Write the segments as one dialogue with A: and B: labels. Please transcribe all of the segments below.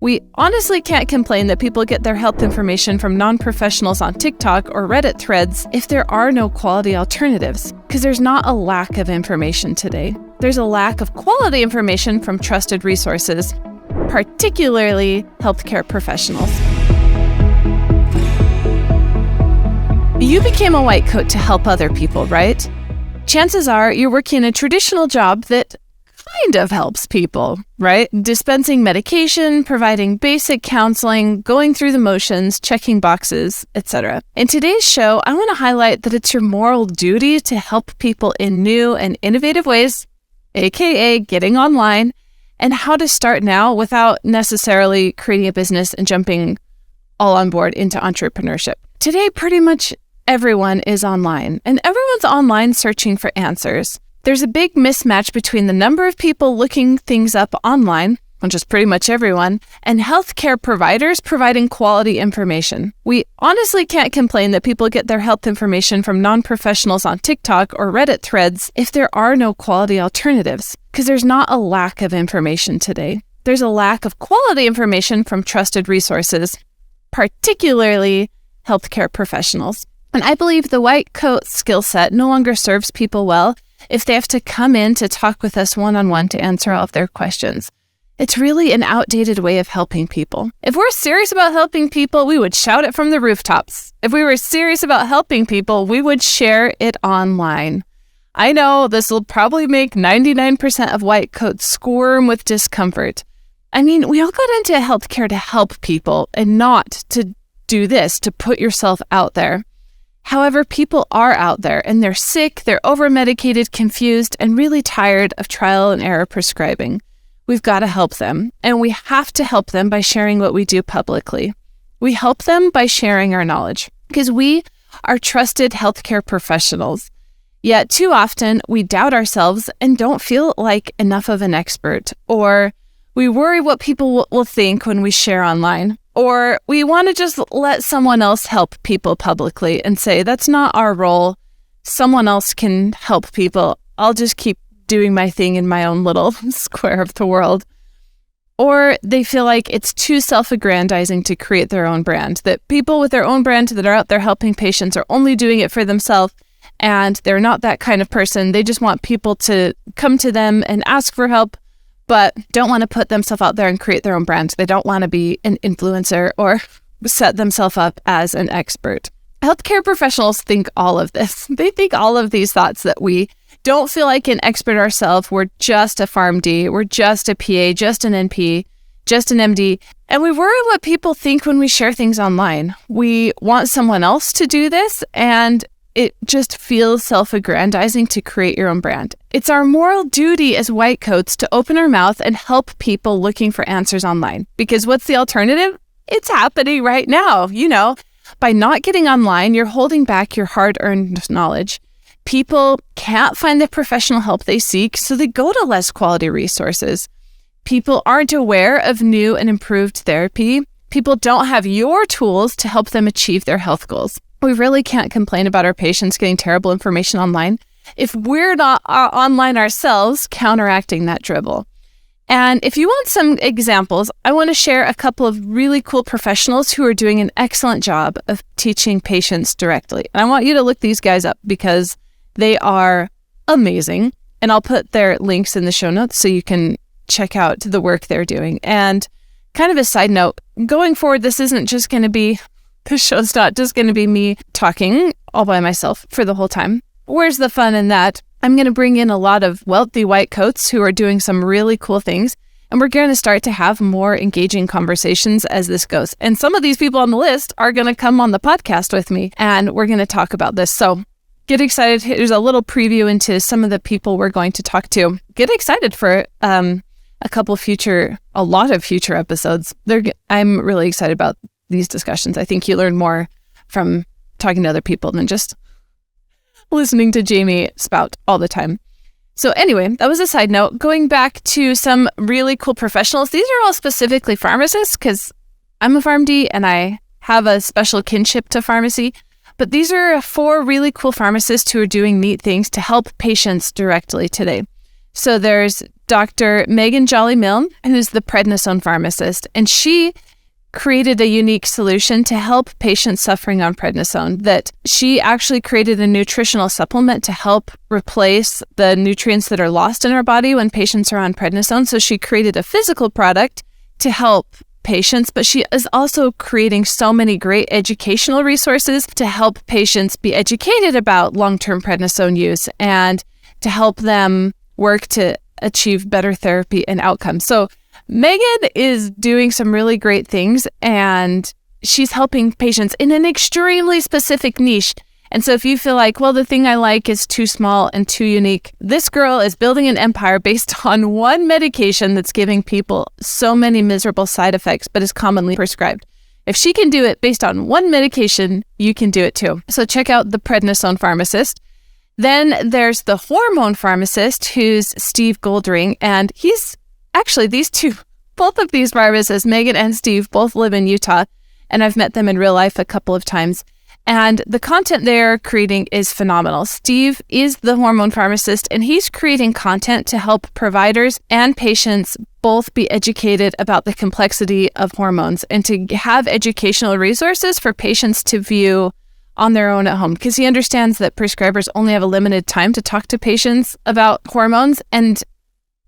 A: We honestly can't complain that people get their health information from non-professionals on TikTok or Reddit threads if there are no quality alternatives, because there's not a lack of information today. There's a lack of quality information from trusted resources, particularly healthcare professionals. You became a white coat to help other people, right? Chances are you're working a traditional job that kind of helps people, right? Dispensing medication, providing basic counseling, going through the motions, checking boxes, etc. In today's show, I want to highlight that it's your moral duty to help people in new and innovative ways, aka getting online, and how to start now without necessarily creating a business and jumping all on board into entrepreneurship. Today, pretty much everyone is online, and everyone's online searching for answers. There's a big mismatch between the number of people looking things up online, which is pretty much everyone, and healthcare providers providing quality information. We honestly can't complain that people get their health information from non-professionals on TikTok or Reddit threads if there are no quality alternatives, because there's not a lack of information today. There's a lack of quality information from trusted resources, particularly healthcare professionals. And I believe the white coat skill set no longer serves people well if they have to come in to talk with us one-on-one to answer all of their questions. It's really an outdated way of helping people. If we're serious about helping people, we would shout it from the rooftops. If we were serious about helping people, we would share it online. I know this will probably make 99% of white coats squirm with discomfort. I mean, we all got into healthcare to help people and not to do this, to put yourself out there. However, people are out there and they're sick, they're over-medicated, confused, and really tired of trial and error prescribing. We've got to help them, and we have to help them by sharing what we do publicly. We help them by sharing our knowledge because we are trusted healthcare professionals. Yet too often we doubt ourselves and don't feel like enough of an expert, or we worry what people will think when we share online. Or we want to just let someone else help people publicly and say, that's not our role. Someone else can help people. I'll just keep doing my thing in my own little square of the world. Or they feel like it's too self-aggrandizing to create their own brand, that people with their own brand that are out there helping patients are only doing it for themselves, and they're not that kind of person. They just want people to come to them and ask for help, but don't want to put themselves out there and create their own brand. They don't want to be an influencer or set themselves up as an expert. Healthcare professionals think all of this. They think all of these thoughts that we don't feel like an expert ourselves. We're just a PharmD. We're just a PA, just an NP, just an MD. And we worry what people think when we share things online. We want someone else to do this, and it just feels self-aggrandizing to create your own brand. It's our moral duty as white coats to open our mouth and help people looking for answers online. Because what's the alternative? It's happening right now. You know, by not getting online, you're holding back your hard-earned knowledge. People can't find the professional help they seek, so they go to less quality resources. People aren't aware of new and improved therapy. People don't have your tools to help them achieve their health goals. We really can't complain about our patients getting terrible information online if we're not online ourselves counteracting that dribble. And if you want some examples, I want to share a couple of really cool professionals who are doing an excellent job of teaching patients directly. And I want you to look these guys up because they are amazing. And I'll put their links in the show notes so you can check out the work they're doing. And kind of a side note, going forward, this show's not just going to be me talking all by myself for the whole time. Where's the fun in that? I'm going to bring in a lot of wealthy white coats who are doing some really cool things, and we're going to start to have more engaging conversations as this goes. And some of these people on the list are going to come on the podcast with me, and we're going to talk about this. So get excited. Here's a little preview into some of the people we're going to talk to. Get excited for a lot of future episodes. I'm really excited about these discussions. I think you learn more from talking to other people than just listening to Jamie spout all the time. So anyway, that was a side note. Going back to some really cool professionals. These are all specifically pharmacists because I'm a PharmD and I have a special kinship to pharmacy. But these are 4 really cool pharmacists who are doing neat things to help patients directly today. So there's Dr. Megan Jolly-Milne, who's the prednisone pharmacist, and she created a unique solution to help patients suffering on prednisone. That she actually created a nutritional supplement to help replace the nutrients that are lost in our body when patients are on prednisone. So she created a physical product to help patients, but she is also creating so many great educational resources to help patients be educated about long-term prednisone use and to help them work to achieve better therapy and outcomes. So Megan is doing some really great things, and she's helping patients in an extremely specific niche. And so if you feel like, well, the thing I like is too small and too unique, this girl is building an empire based on one medication that's giving people so many miserable side effects, but is commonly prescribed. If she can do it based on one medication, you can do it too. So check out the prednisone pharmacist. Then there's the hormone pharmacist, who's Steve Goldring, and he's actually, both of these pharmacists, Megan and Steve, both live in Utah, and I've met them in real life a couple of times. And the content they're creating is phenomenal. Steve is the hormone pharmacist, and he's creating content to help providers and patients both be educated about the complexity of hormones and to have educational resources for patients to view on their own at home, because he understands that prescribers only have a limited time to talk to patients about hormones, and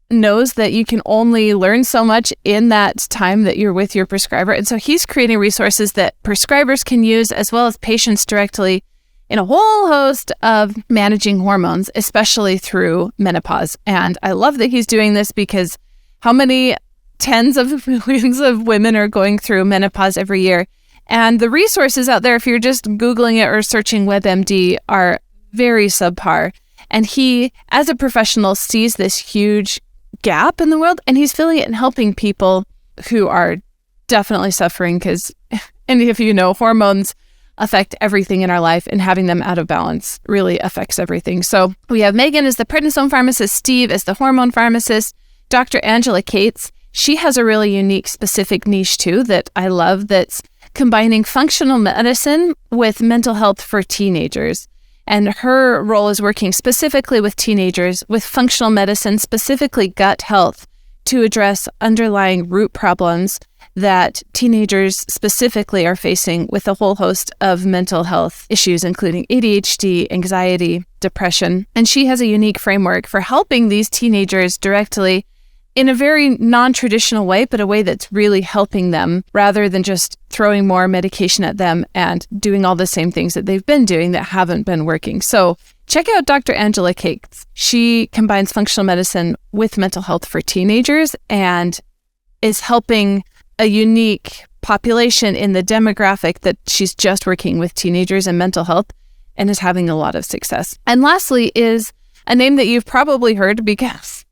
A: knows that you can only learn so much in that time that you're with your prescriber. And so he's creating resources that prescribers can use as well as patients directly in a whole host of managing hormones, especially through menopause. And I love that he's doing this, because how many tens of millions of women are going through menopause every year? And the resources out there, if you're just Googling it or searching WebMD, are very subpar. And he, as a professional, sees this huge gap in the world, and he's filling it and helping people who are definitely suffering, because, and if you know, hormones affect everything in our life, and having them out of balance really affects everything. So we have Megan as the prednisone pharmacist, Steve as the hormone pharmacist, Dr. Angela Cates. She has a really unique, specific niche too that I love, that's combining functional medicine with mental health for teenagers. And her role is working specifically with teenagers with functional medicine, specifically gut health, to address underlying root problems that teenagers specifically are facing with a whole host of mental health issues, including ADHD, anxiety, depression. And she has a unique framework for helping these teenagers directly in a very non-traditional way, but a way that's really helping them, rather than just throwing more medication at them and doing all the same things that they've been doing that haven't been working. So check out Dr. Angela Cates. She combines functional medicine with mental health for teenagers and is helping a unique population in the demographic that she's just working with teenagers and mental health, and is having a lot of success. And lastly is a name that you've probably heard, because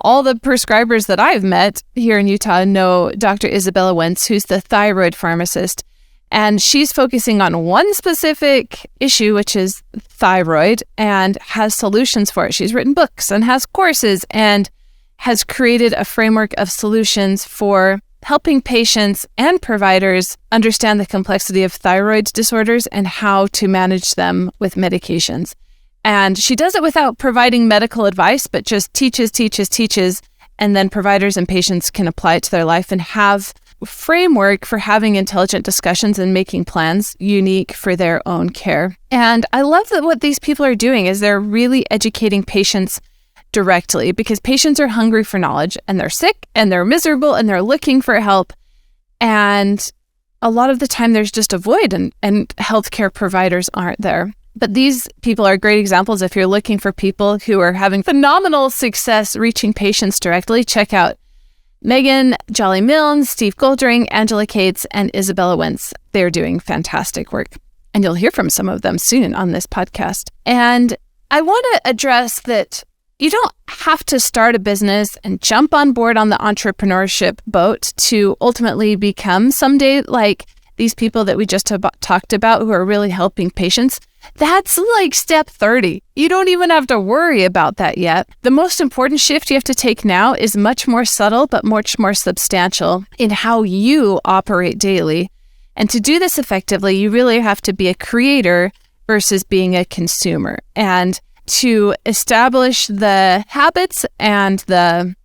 A: all the prescribers that I've met here in Utah know Dr. Isabella Wentz, who's the thyroid pharmacist, and she's focusing on one specific issue, which is thyroid, and has solutions for it. She's written books and has courses and has created a framework of solutions for helping patients and providers understand the complexity of thyroid disorders and how to manage them with medications. And she does it without providing medical advice, but just teaches, and then providers and patients can apply it to their life and have a framework for having intelligent discussions and making plans unique for their own care. And I love that what these people are doing is they're really educating patients directly, because patients are hungry for knowledge, and they're sick and they're miserable and they're looking for help. And a lot of the time there's just a void, and healthcare providers aren't there. But these people are great examples. If you're looking for people who are having phenomenal success reaching patients directly, check out Megan Jolly-Milne, Steve Goldring, Angela Cates, and Isabella Wentz. They're doing fantastic work, and you'll hear from some of them soon on this podcast. And I want to address that you don't have to start a business and jump on board on the entrepreneurship boat to ultimately become someday like these people that we just talked about who are really helping patients. That's like step 30. You don't even have to worry about that yet. The most important shift you have to take now is much more subtle, but much more substantial in how you operate daily. And to do this effectively, you really have to be a creator versus being a consumer. And to establish the habits and the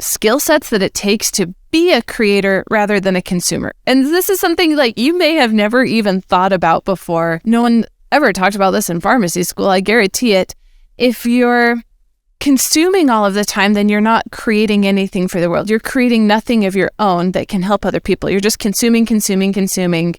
A: skill sets that it takes to be a creator rather than a consumer. And this is something like you may have never even thought about before. No one ever talked about this in pharmacy school, I guarantee it. If you're consuming all of the time, then you're not creating anything for the world. You're creating nothing of your own that can help other people. You're just consuming,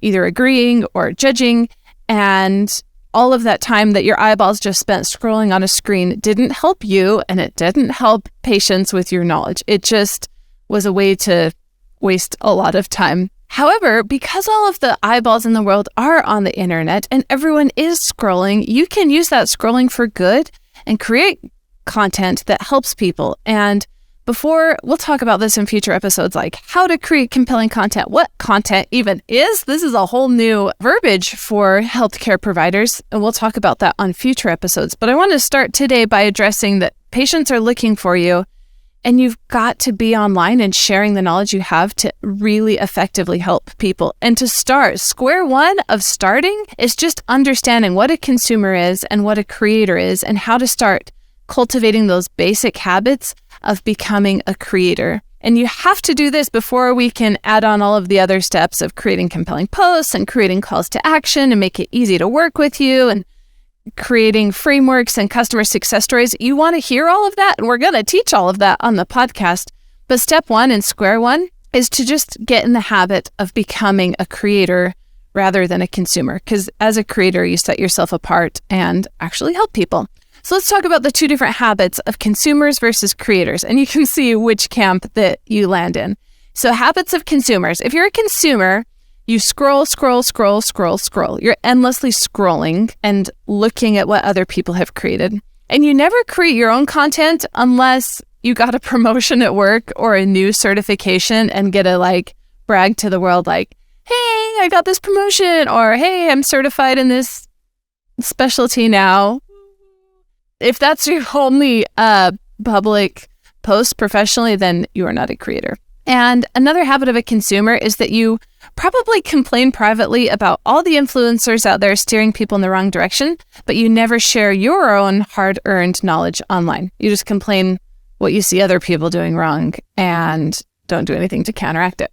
A: either agreeing or judging. And all of that time that your eyeballs just spent scrolling on a screen didn't help you, and it didn't help patients with your knowledge. It just was a way to waste a lot of time. However, because all of the eyeballs in the world are on the internet and everyone is scrolling, you can use that scrolling for good and create content that helps people. And we'll talk about this in future episodes, like how to create compelling content, what content even is. This is a whole new verbiage for healthcare providers, and we'll talk about that on future episodes. But I want to start today by addressing that patients are looking for you, and you've got to be online and sharing the knowledge you have to really effectively help people. And to start, square one of starting is just understanding what a consumer is and what a creator is, and how to start cultivating those basic habits of becoming a creator. And you have to do this before we can add on all of the other steps of creating compelling posts and creating calls to action and make it easy to work with you and creating frameworks and customer success stories. You want to hear all of that, and we're going to teach all of that on the podcast. But step one and square one is to just get in the habit of becoming a creator rather than a consumer, because as a creator, you set yourself apart and actually help people. So let's talk about the two different habits of consumers versus creators, and you can see which camp that you land in. So habits of consumers. If you're a consumer, you scroll. You're endlessly scrolling and looking at what other people have created. And you never create your own content unless you got a promotion at work or a new certification and get to brag to the world like, hey, I got this promotion, or hey, I'm certified in this specialty now. If that's your only public post professionally, then you are not a creator. And another habit of a consumer is that you probably complain privately about all the influencers out there steering people in the wrong direction, but you never share your own hard-earned knowledge online. You just complain what you see other people doing wrong and don't do anything to counteract it.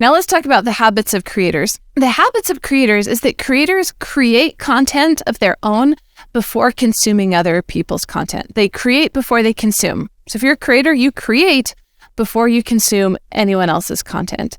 A: Now let's talk about the habits of creators. The habits of creators is that creators create content of their own before consuming other people's content. They create before they consume. So if you're a creator, you create before you consume anyone else's content.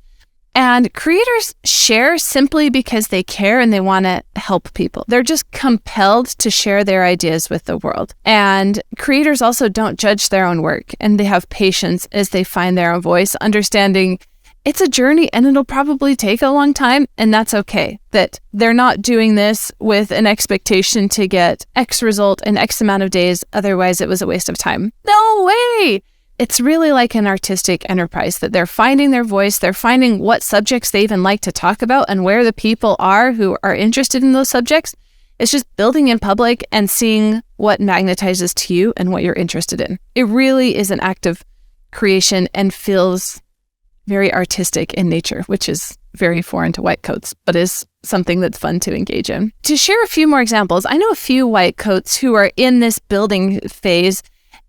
A: And creators share simply because they care and they want to help people. They're just compelled to share their ideas with the world. And creators also don't judge their own work, and they have patience as they find their own voice, understanding it's a journey and it'll probably take a long time, and that's okay. That they're not doing this with an expectation to get X result in X amount of days, otherwise it was a waste of time. No way! It's really like an artistic enterprise, that they're finding their voice, they're finding what subjects they even like to talk about and where the people are who are interested in those subjects. It's just building in public and seeing what magnetizes to you and what you're interested in. It really is an act of creation and feels very artistic in nature, which is very foreign to white coats, but is something that's fun to engage in. To share a few more examples, I know a few white coats who are in this building phase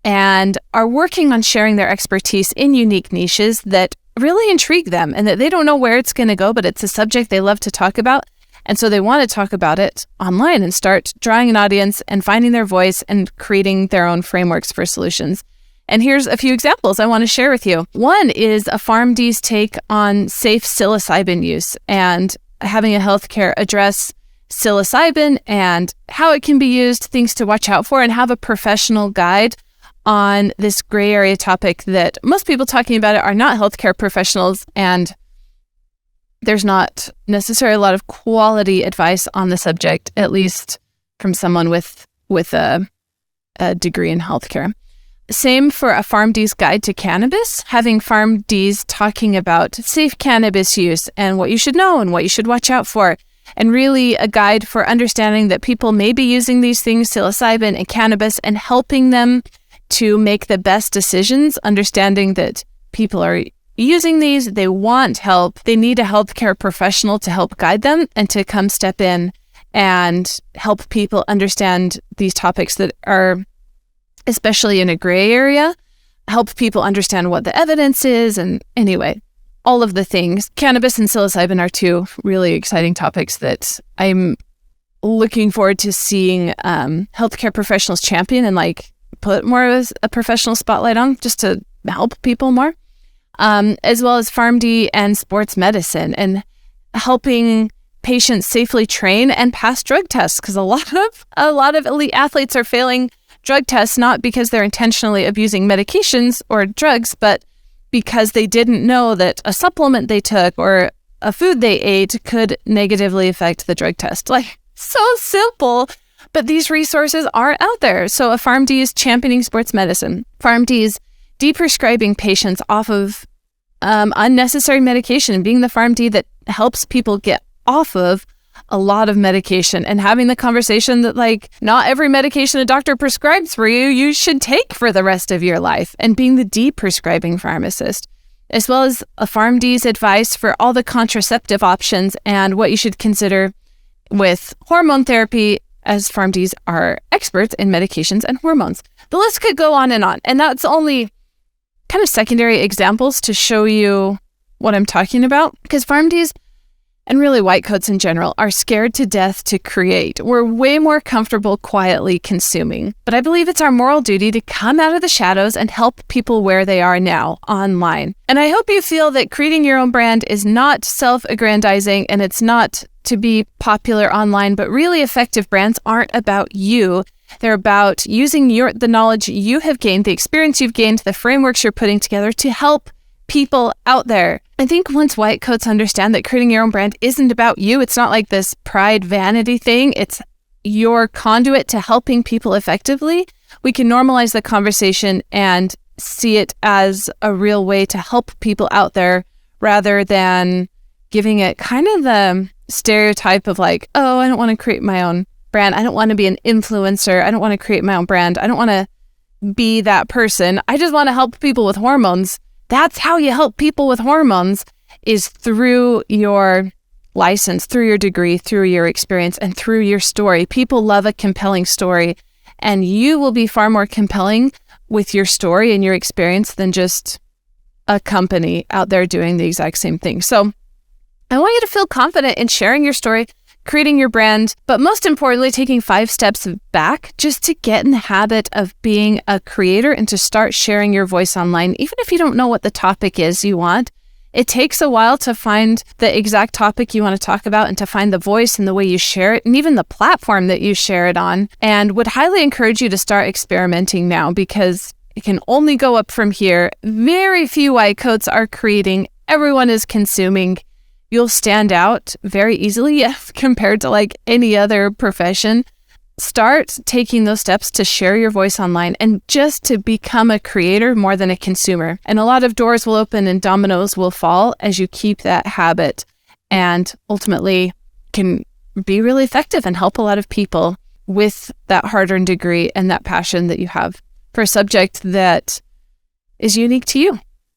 A: and are working on sharing their expertise in unique niches that really intrigue them, and that they don't know where it's going to go, but it's a subject they love to talk about. And so they want to talk about it online and start drawing an audience and finding their voice and creating their own frameworks for solutions. And here's a few examples I want to share with you. One is a PharmD's take on safe psilocybin use and having a healthcare address psilocybin and how it can be used, things to watch out for, and have a professional guide on this gray area topic that most people talking about it are not healthcare professionals, and there's not necessarily a lot of quality advice on the subject, at least from someone with a degree in healthcare. Same for a PharmD's guide to cannabis, having PharmD's talking about safe cannabis use and what you should know and what you should watch out for, and really a guide for understanding that people may be using these things, psilocybin and cannabis, and helping them to make the best decisions, understanding that people are using these, they want help, they need a healthcare professional to help guide them and to come step in and help people understand these topics that are, especially in a gray area, help people understand what the evidence is. And anyway, all of the things. Cannabis and psilocybin are two really exciting topics that I'm looking forward to seeing healthcare professionals champion and like put more of a professional spotlight on, just to help people more, as well as PharmD and sports medicine and helping patients safely train and pass drug tests, because a lot of elite athletes are failing drug tests, not because they're intentionally abusing medications or drugs, but because they didn't know that a supplement they took or a food they ate could negatively affect the drug test. Like, so simple, but these resources are out there. So a PharmD is championing sports medicine. PharmD is deprescribing patients off of unnecessary medication and being the PharmD that helps people get off of a lot of medication and having the conversation that like not every medication a doctor prescribes for you should take for the rest of your life, and being the deprescribing pharmacist, as well as a PharmD's advice for all the contraceptive options and what you should consider with hormone therapy, as PharmD's are experts in medications and hormones. The list could go on, and that's only kind of secondary examples to show you what I'm talking about, because PharmD's and really white coats in general are scared to death to create. We're way more comfortable quietly consuming. But I believe it's our moral duty to come out of the shadows and help people where they are now, online. And I hope you feel that creating your own brand is not self-aggrandizing and it's not to be popular online, but really effective brands aren't about you. They're about using the knowledge you have gained, the experience you've gained, the frameworks you're putting together to help people out there. I think once white coats understand that creating your own brand isn't about you, it's not like this pride vanity thing, it's your conduit to helping people effectively, we can normalize the conversation and see it as a real way to help people out there, rather than giving it kind of the stereotype of like, oh, I don't want to create my own brand. I don't want to be an influencer. I don't want to create my own brand. I don't want to be that person. I just want to help people with hormones. That's how you help people with hormones, is through your license, through your degree, through your experience, and through your story. People love a compelling story, and you will be far more compelling with your story and your experience than just a company out there doing the exact same thing. So I want you to feel confident in sharing your story, creating your brand, but most importantly, taking 5 steps back just to get in the habit of being a creator and to start sharing your voice online. Even if you don't know what the topic is you want, it takes a while to find the exact topic you want to talk about and to find the voice and the way you share it and even the platform that you share it on. And would highly encourage you to start experimenting now, because it can only go up from here. Very few white coats are creating. Everyone is consuming. You'll stand out very easily compared to like any other profession. Start taking those steps to share your voice online and just to become a creator more than a consumer. And a lot of doors will open and dominoes will fall as you keep that habit, and ultimately can be really effective and help a lot of people with that hard-earned degree and that passion that you have for a subject that is unique to you.